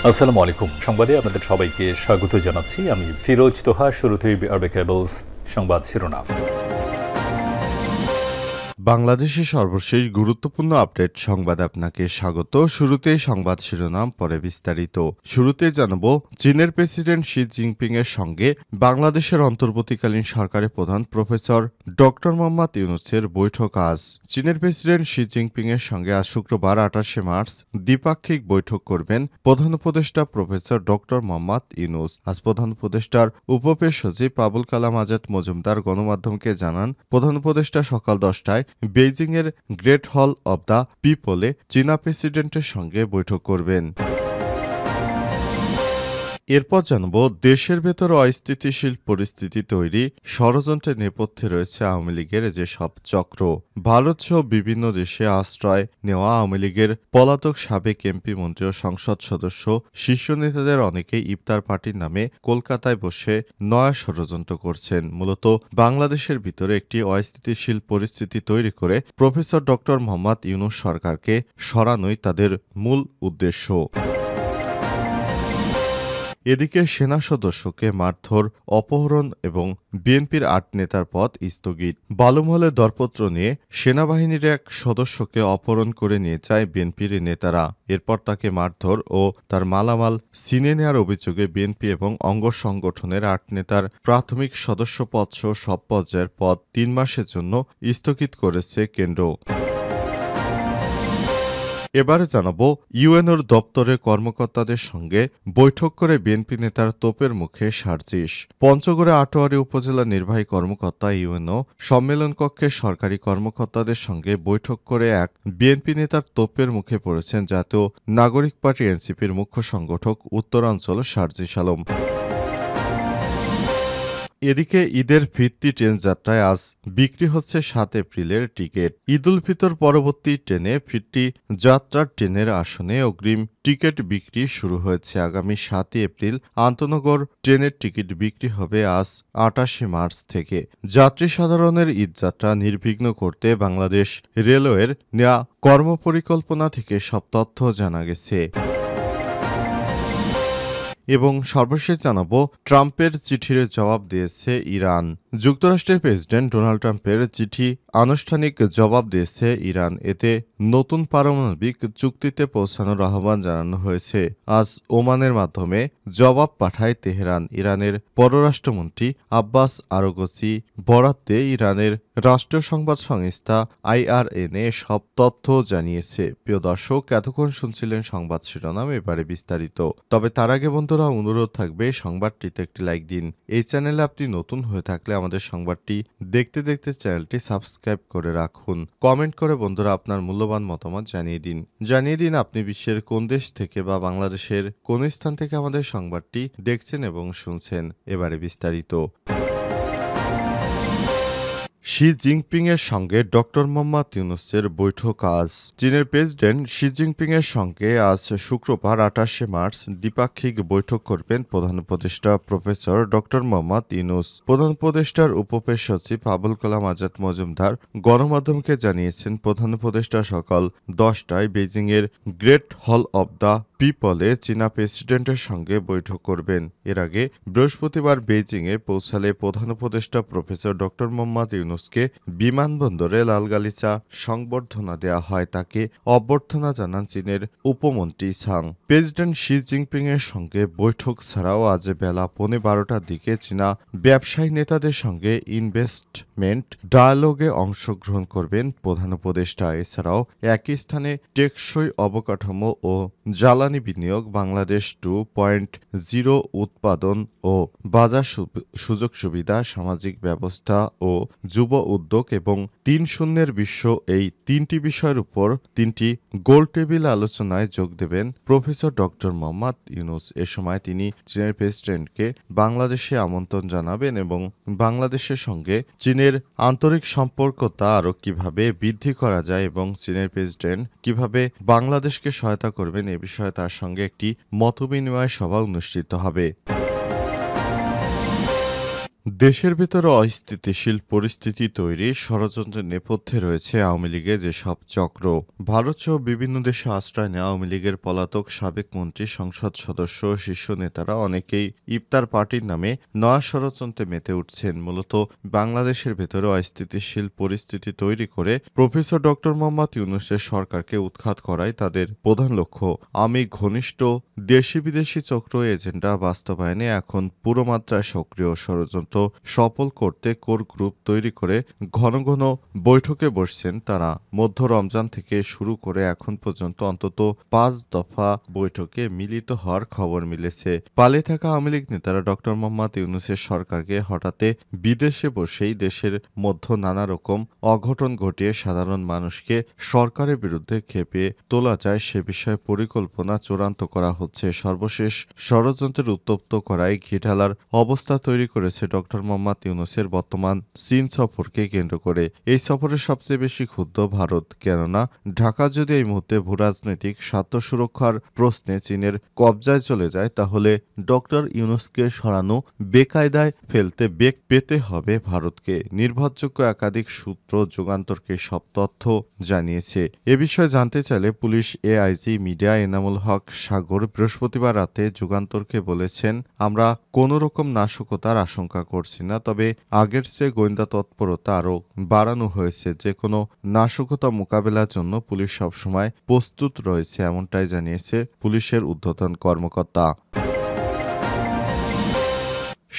আসসালামু আলাইকুম। সংবাদে আপনাদের সবাইকে স্বাগত জানাচ্ছি। আমি ফিরোজ তোহা। শুরুতেই আরবে কেবলস সংবাদ শিরোনাম। বাংলাদেশের সর্বশেষ গুরুত্বপূর্ণ আপডেট সংবাদ আপনাকে স্বাগত। শুরুতেই সংবাদ শিরোনাম, পরে বিস্তারিত। শুরুতে জানাবো, চীনের প্রেসিডেন্ট শি জিনপিং এর সঙ্গে বাংলাদেশের অন্তর্বর্তীকালীন সরকারের প্রধান প্রফেসর ডক্টর মোহাম্মদ ইউনূসের বৈঠক আজ। চীনের প্রেসিডেন্ট শি জিনপিং এর সঙ্গে আজ শুক্রবার ২৮শে মার্চ দ্বিপাক্ষিক বৈঠক করবেন প্রধান উপদেষ্টা প্রফেসর ডক্টর মোহাম্মদ ইউনূস। আজ প্রধান উপদেষ্টার উপপেশ সচিব আবুল কালাম আজাদ মজুমদার গণমাধ্যমকে জানান, প্রধান উপদেষ্টা সকাল ১০টায় বেইজিংয়ের গ্রেট হল অব দ্য পিপলে চীনা প্রেসিডেন্টের সঙ্গে বৈঠক করবেন। এরপর জানাবো, দেশের ভেতর অস্থিতিশীল পরিস্থিতি তৈরি ষড়যন্ত্রের নেপথ্যে রয়েছে আওয়ামী লীগের যেসব চক্র। ভারতসহ বিভিন্ন দেশে আশ্রয় নেওয়া আওয়ামী লীগের পলাতক সাবেক এমপি, মন্ত্রী ও সংসদ সদস্য শীর্ষ নেতাদের অনেকেই ইফতার পার্টির নামে কলকাতায় বসে নয়া ষড়যন্ত্র করছেন। মূলত বাংলাদেশের ভিতরে একটি অস্থিতিশীল পরিস্থিতি তৈরি করে প্রফেসর ডক্টর মোহাম্মদ ইউনূস সরকারকে সরানোই তাদের মূল উদ্দেশ্য। এদিকে সেনা সদস্যকে মারধর, অপহরণ এবং বিএনপির ৮ নেতার পদ স্থগিত। বালুমহলে দরপত্র নিয়ে সেনাবাহিনীর এক সদস্যকে অপহরণ করে নিয়ে যায় বিএনপির নেতারা। এরপর তাকে মারধর ও তার মালামাল ছিনে নেওয়ার অভিযোগে বিএনপি এবং অঙ্গ সংগঠনের ৮ নেতার প্রাথমিক সদস্যপদসহ সব পর্যায়ের পদ ৩ মাসের জন্য স্থগিত করেছে কেন্দ্র। এবারে জানাবো, ইউএনওর দপ্তরে কর্মকর্তাদের সঙ্গে বৈঠক করে বিএনপি নেতার তোপের মুখে সার্জিস। পঞ্চগড়ে আটোয়ারী উপজেলা নির্বাহী কর্মকর্তা ইউএনও সম্মেলন কক্ষে সরকারি কর্মকর্তাদের সঙ্গে বৈঠক করে এক বিএনপি নেতার তোপের মুখে পড়েছেন জাতীয় নাগরিক পার্টি এনসিপির মুখ্য সংগঠক উত্তরাঞ্চল সার্জিস আলম। এদিকে ঈদের ফিরতি ট্রেন যাত্রায় আজ বিক্রি হচ্ছে ৭ এপ্রিলের টিকিট। ঈদ উল ফিতর পরবর্তী ট্রেনে ফিরতি যাত্রার ট্রেনের আসনে অগ্রিম টিকিট বিক্রি শুরু হয়েছে। আগামী ৭ এপ্রিল আন্তনগর ট্রেনের টিকিট বিক্রি হবে আজ ২৮শে মার্চ থেকে। যাত্রী সাধারণের ঈদযাত্রা নির্বিঘ্ন করতে বাংলাদেশ রেলওয়ের নেওয়া কর্মপরিকল্পনা থেকে সব তথ্য জানা গেছে। এবং সর্বশেষ জানাবো, ট্রাম্পের চিঠির জবাব দিয়েছে ইরান। যুক্তরাষ্ট্রের প্রেসিডেন্ট ডোনাল্ড ট্রাম্পের চিঠি আনুষ্ঠানিক জবাব দিয়েছে ইরান। এতে নতুন পারমাণবিক চুক্তিতে পৌঁছানোর আহ্বান জানানো হয়েছে। আজ ওমানের মাধ্যমে জবাব পাঠায় তেহরান। ইরানের পররাষ্ট্রমন্ত্রী আব্বাস আরাগচি বরাতে ইরানের রাষ্ট্রীয় সংবাদ সংস্থা IRNA সব তথ্য জানিয়েছে। প্রিয় দর্শক, এতক্ষণ শুনছিলেন সংবাদ শিরোনাম, এবারে বিস্তারিত। তবে তার আগে বন্ধুরা, অনুরোধ থাকবে সংবাদটিতে একটি লাইক দিন। এই চ্যানেলে আপনি নতুন হয়ে থাকলে আমাদের সংবাদটি দেখতে দেখতে চ্যানেলটি সাবস্ক্রাইব করে রাখুন। কমেন্ট করে বন্ধুরা আপনার মূল্যবান মতামত জানিয়ে দিন আপনি বিশ্বের কোন দেশ থেকে বা বাংলাদেশের কোন স্থান থেকে আমাদের সংবাদটি দেখছেন এবং শুনছেন। এবারে বিস্তারিত। শি জিনপিং এর সঙ্গে ডক্টর মোহাম্মদ ইউনূসের বৈঠক আজ। চীনের প্রেসিডেন্ট শি জিনপিং এর সঙ্গে আজ শুক্রবার ২৮শে মার্চ দ্বিপাক্ষিক বৈঠক করবেন প্রধান উপদেষ্টা প্রফেসর ডক্টর মোহাম্মদ ইউনূস। প্রধান উপদেষ্টার উপপেশ সচিব আবুল কালাম আজাদ মজুমদার গণমাধ্যমকে জানিয়েছেন, প্রধান উপদেষ্টা সকাল ১০টায় বেইজিংয়ের গ্রেট হল অব দ্য পিপলে চীনা প্রেসিডেন্টের সঙ্গে বৈঠক করবেন। এর আগে বৃহস্পতিবার বেইজিংয়ে পৌঁছালে প্রধান উপদেষ্টা প্রফেসর ডক্টর মোহাম্মদ ইউনূসকে বিমানবন্দরে লাল গালিচা সংবর্ধনা দেওয়া হয়। তাকে অভ্যর্থনা জানান চীনের উপমন্ত্রী ছাং। প্রেসিডেন্ট শি জিনপিং এর সঙ্গে বৈঠক ছাড়াও আজ বেলা ১২:৩০টার দিকে চীনা ব্যবসায়ী নেতাদের সঙ্গে ইনভেস্টমেন্ট ডায়ালগে অংশগ্রহণ করবেন প্রধান উপদেষ্টা। এছাড়াও একই স্থানে টেকসই অবকাঠামো ও জ্বালানি বিনিয়োগ, বাংলাদেশ 2.0 উৎপাদন ও বাজার সুযোগ সুবিধা, সামাজিক ব্যবস্থা ও যুব উদ্যোগ এবং ৩-০ বিশ্ব, এই ৩টি বিষয়ের উপর ৩টি গোলটেবিল আলোচনায় যোগ দেবেন প্রফেসর ডক্টর মোহাম্মদ ইউনূস। এ সময় তিনি চীনের প্রেসিডেন্টকে বাংলাদেশে আমন্ত্রণ জানাবেন এবং বাংলাদেশের সঙ্গে চীনের আন্তরিক সম্পর্কতা আরও কিভাবে বৃদ্ধি করা যায় এবং চীনের প্রেসিডেন্ট কিভাবে বাংলাদেশকে সহায়তা করবেন এ বিষয়ে তার সঙ্গে একটি মতবিনিময় সভা অনুষ্ঠিত হবে। দেশের ভেতরে অস্থিতিশীল পরিস্থিতি তৈরি ষড়যন্ত্রের নেপথ্যে রয়েছে আওয়ামী লীগের যেসব চক্র। ভারতসহ বিভিন্ন দেশে আশ্রয় নেওয়া আওয়ামী লীগের পলাতক সাবেক মন্ত্রী, সংসদ সদস্য, শীর্ষ নেতারা অনেকেই ইফতার পার্টির নামে নয়া ষড়যন্ত্রে মেতে উঠছেন। মূলত বাংলাদেশের ভেতরে অস্থিতিশীল পরিস্থিতি তৈরি করে প্রফেসর ডক্টর মোহাম্মদ ইউনূসের সরকারকে উৎখাত করাই তাদের প্রধান লক্ষ্য। আমি ঘনিষ্ঠ দেশি বিদেশি চক্র এজেন্ডা বাস্তবায়নে এখন পুরোমাত্রায় সক্রিয়। ষড়যন্ত্র সফল করতে কোর গ্রুপ তৈরি করে ঘন ঘন বৈঠকে বসছেন তারা। মধ্য রমজান থেকে শুরু করে এখন পর্যন্ত অন্তত 5 দফা বৈঠকে মিলিত হওয়ার খবর মিলেছে। পালিয়ে থাকা আওয়ামী লীগ নেতারা ডক্টর মোহাম্মদ ইউনূসের সরকারকে হঠাতে বিদেশে বসেই দেশের মধ্যে নানা রকম অঘটন ঘটিয়ে সাধারণ মানুষকে সরকারের বিরুদ্ধে খেপিয়ে তোলা যায় সে বিষয়ে পরিকল্পনা চূড়ান্ত করা হচ্ছে। সর্বশেষ ষড়যন্ত্রের উত্তপ্ত করায় ঘিঢালার অবস্থা তৈরি করেছে ডক্টর মোহাম্মদ ইউনূসের বর্তমান চীন সফরকে কেন্দ্র করে। এই সফরে সবচেয়ে বেশি ক্ষুব্ধ ভারত, কেননা ঢাকা যদি এই মুহূর্তে ভূরাজনৈতিক স্বার্থ সুরক্ষার প্রশ্নে চীনের কবজায় চলে যায়, তাহলে ডক্টর ইউনূসকে সরানো বেকায়দায় ফেলতে বেগ পেতে হবে ভারতকে। নির্ভরযোগ্য একাধিক সূত্র যুগান্তরকে সব তথ্য জানিয়েছে। এ বিষয়ে জানতে চাইলে police AIG media Enamul Haque সাগর বৃহস্পতিবার রাতে যুগান্তরকে বলেছেন, আমরা কোনো রকম নাশকতার আশঙ্কা করছি না, তবে আগের চেয়ে গোয়েন্দা তৎপরতা আরও বাড়ানো হয়েছে। যে কোনো নাশকতা মোকাবেলার জন্য পুলিশ সবসময় প্রস্তুত রয়েছে, এমনটাই জানিয়েছে পুলিশের ঊর্ধ্বতন কর্মকর্তা।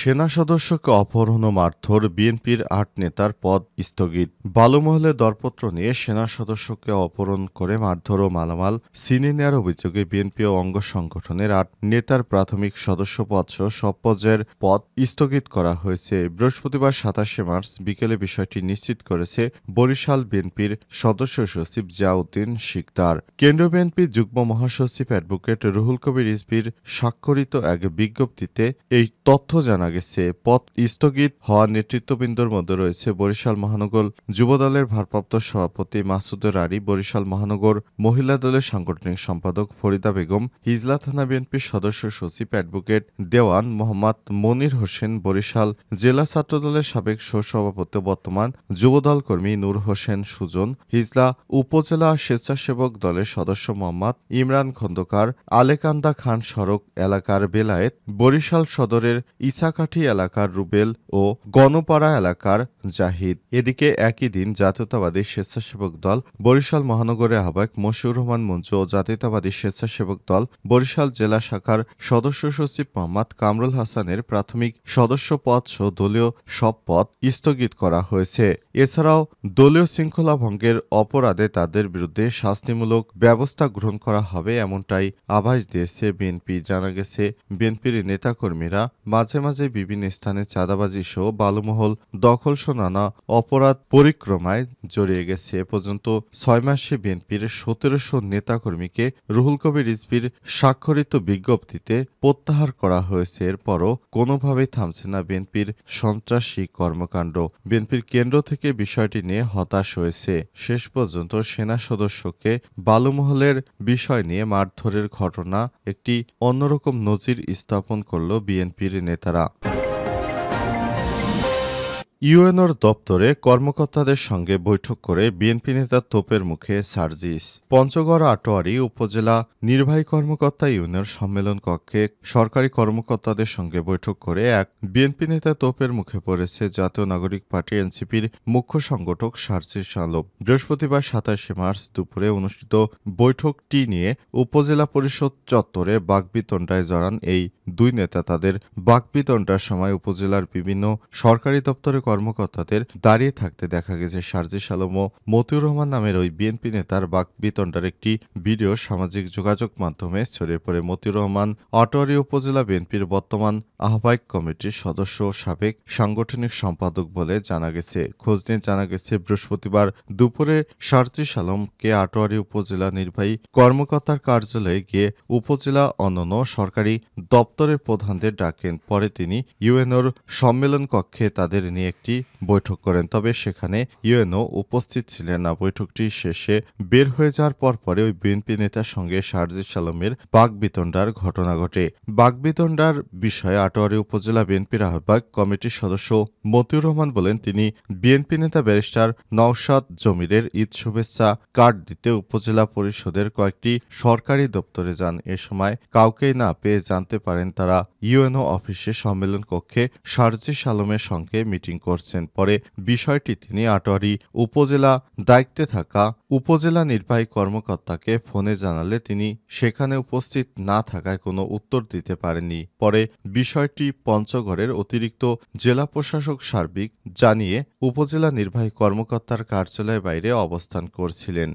সেনা সদস্যকে অপহরণ ও মারধর, বিএনপির 8 নেতার পদ স্থগিত। বালুমহলে দরপত্র নিয়ে সেনা সদস্যকে অপহরণ করে মারধর ও মালামাল ছিনিয়ে নেওয়ার অভিযোগে বিএনপি ও অঙ্গ সংগঠনের 8 নেতার প্রাথমিক সদস্য পদসহ সব পর্যায়ের পদ স্থগিত করা হয়েছে। বৃহস্পতিবার 27 মার্চ বিকেলে বিষয়টি নিশ্চিত করেছে বরিশাল বিএনপির সদস্য সচিব জিয়াউদ্দিন শিকদার। কেন্দ্রীয় বিএনপির যুগ্ম মহাসচিব অ্যাডভোকেট রুহুল কবির রিজভীর স্বাক্ষরিত এক বিজ্ঞপ্তিতে এই তথ্য জানা গেছে। পদ স্থগিত হওয়া নেতৃত্ববৃন্দর মধ্যে রয়েছে বরিশাল মহানগর যুবদলের ভারপ্রাপ্ত সভাপতি মাসুদুর আলী, বরিশাল মহানগর মহিলা দলের সাংগঠনিক সম্পাদক ফরিদা বেগম, হিজলা থানা বিএনপির সদস্য সচিব অ্যাডভোকেট দেওয়ান মোহাম্মদ মনির হোসেন, বরিশাল জেলা ছাত্রদলের সাবেক সহসভাপতি বর্তমান যুবদল কর্মী নূর হোসেন সুজন, হিজলা উপজেলা স্বেচ্ছাসেবক দলের সদস্য মোহাম্মদ ইমরান খন্দকার, আলেকান্দা খান সড়ক এলাকার বেলায়েত, বরিশাল সদরের ইসাকাঠি এলাকার রুবেল ও গণপাড়া এলাকার জাহিদ। এদিকে একই দিন জাতীয়তাবাদী স্বেচ্ছাসেবক দল বরিশাল মহানগরের আহ্বায়ক মশিউর রহমান মঞ্জু ও জাতীয়তাবাদী স্বেচ্ছাসেবক দল বরিশাল জেলা শাখার সদস্য সচিব মোহাম্মদ কামরুল হাসানের প্রাথমিক সদস্য পদ সহ দলীয় সব পদ স্থগিত করা হয়েছে। এছাড়াও দলীয় শৃঙ্খলা ভঙ্গের অপরাধে তাদের বিরুদ্ধে শাস্তিমূলক ব্যবস্থা গ্রহণ করা হবে, এমনটাই আভাস দিয়েছে বিএনপি। জানা গেছে বিএনপির নেতাকর্মীরা মাঝে মাঝে বিভিন্ন স্থানে চাঁদাবাজি সহ বালুমহল দখল সহ নানা অপরাধ পরিক্রমায় জড়িয়ে গেছে। এ পর্যন্ত 6 মাসে বিএনপির 1700 নেতাকর্মীকে রুহুল কবির রিজভীর স্বাক্ষরিত বিজ্ঞপ্তিতে প্রত্যাহার করা হয়েছে। এরপরও কোনোভাবেই থামছে না বিএনপির সন্ত্রাসী কর্মকাণ্ড। বিএনপির কেন্দ্র থেকে বিষয়টি নিয়ে হতাশ হয়েছে। শেষ পর্যন্ত সেনা সদস্যকে বালুমহলের বিষয় নিয়ে মারধরের ঘটনা একটি অন্যরকম নজির স্থাপন করল বিএনপির নেতারা। ইউএনওর দপ্তরে কর্মকর্তাদের সঙ্গে বৈঠক করে বিএনপি নেতা তোপের মুখে সার্জিস। পঞ্চগড় আটোয়ারী উপজেলা নির্বাহী কর্মকর্তা ইউনিয়ন সম্মেলন কক্ষে সরকারি কর্মকর্তাদের সঙ্গে বৈঠক করে এক বিএনপি নেতা তোপের মুখে পড়েছে জাতীয় নাগরিক পার্টি এনসিপির মুখ্য সংগঠক সার্জিস আলম। বৃহস্পতিবার 27 মার্চ দুপুরে অনুষ্ঠিত বৈঠকটি নিয়ে উপজেলা পরিষদ চত্বরে বাকবিতণ্ডায় জড়ান এই দুই নেতা। তাদের বাকবিতণ্ডার সময় উপজেলার বিভিন্ন সরকারি দপ্তরে কর্মকর্তাদের দাঁড়িয়ে থাকতে দেখা গেছে। সার্জিস আলম ও মতিউর রহমান নামের ওই বিএনপি নেতার বাকবিতণ্ডার একটি ভিডিও সামাজিক যোগাযোগ মাধ্যমে ছড়িয়ে পড়ে। মতিউর রহমান আটোয়ারী উপজেলা বিএনপির বর্তমান আহ্বায়ক কমিটির সদস্য ও সাবেক সাংগঠনিক সম্পাদক বলে জানা গেছে। খোঁজ নিয়ে জানা গেছে বৃহস্পতিবার দুপুরে সার্জিস আলমকে আটোয়ারী উপজেলা নির্বাহী কর্মকর্তার কার্যালয়ে গিয়ে উপজেলা অন্যান্য সরকারি দপ্তরের প্রধানদের ডাকেন। পরে তিনি ইউএনওর সম্মেলন কক্ষে তাদের নিয়ে একটি বৈঠক করেন, তবে সেখানে ইউএনও উপস্থিত ছিলেন না। বৈঠকটি শেষে বের হয়ে যাওয়ার পরে ওই বিএনপি নেতার সঙ্গে সার্জিস আলমের বাকবিতণ্ডার ঘটনা ঘটে। বাকবিতণ্ডার বিষয়ে আটোয়ারী উপজেলা বিএনপির আহ্বায়ক কমিটির সদস্য মতিউর রহমান বলেন, তিনি বিএনপি নেতা ব্যারিস্টার নওশাদ জমিরের ঈদ শুভেচ্ছা কার্ড দিতে উপজেলা পরিষদের কয়েকটি সরকারি দপ্তরে যান। এ সময় কাউকেই না পেয়ে জানতে পারেন তারা ইউএনও অফিসে সম্মেলন কক্ষে সার্জিস আলমের সঙ্গে মিটিং করছেন। পরে বিষয়টি তিনি আটোয়ারী উপজেলা দায়িত্বে থাকা উপজেলা নির্বাহী কর্মকর্তাকে ফোনে জানালে তিনি সেখানে উপস্থিত না থাকায় কোনো উত্তর দিতে পারেননি। পরে বিষয়টি পঞ্চগড়ের অতিরিক্ত জেলা প্রশাসক সার্বিক জানিয়ে উপজেলা নির্বাহী কর্মকর্তার কার্যালয়ের বাইরে অবস্থান করছিলেন।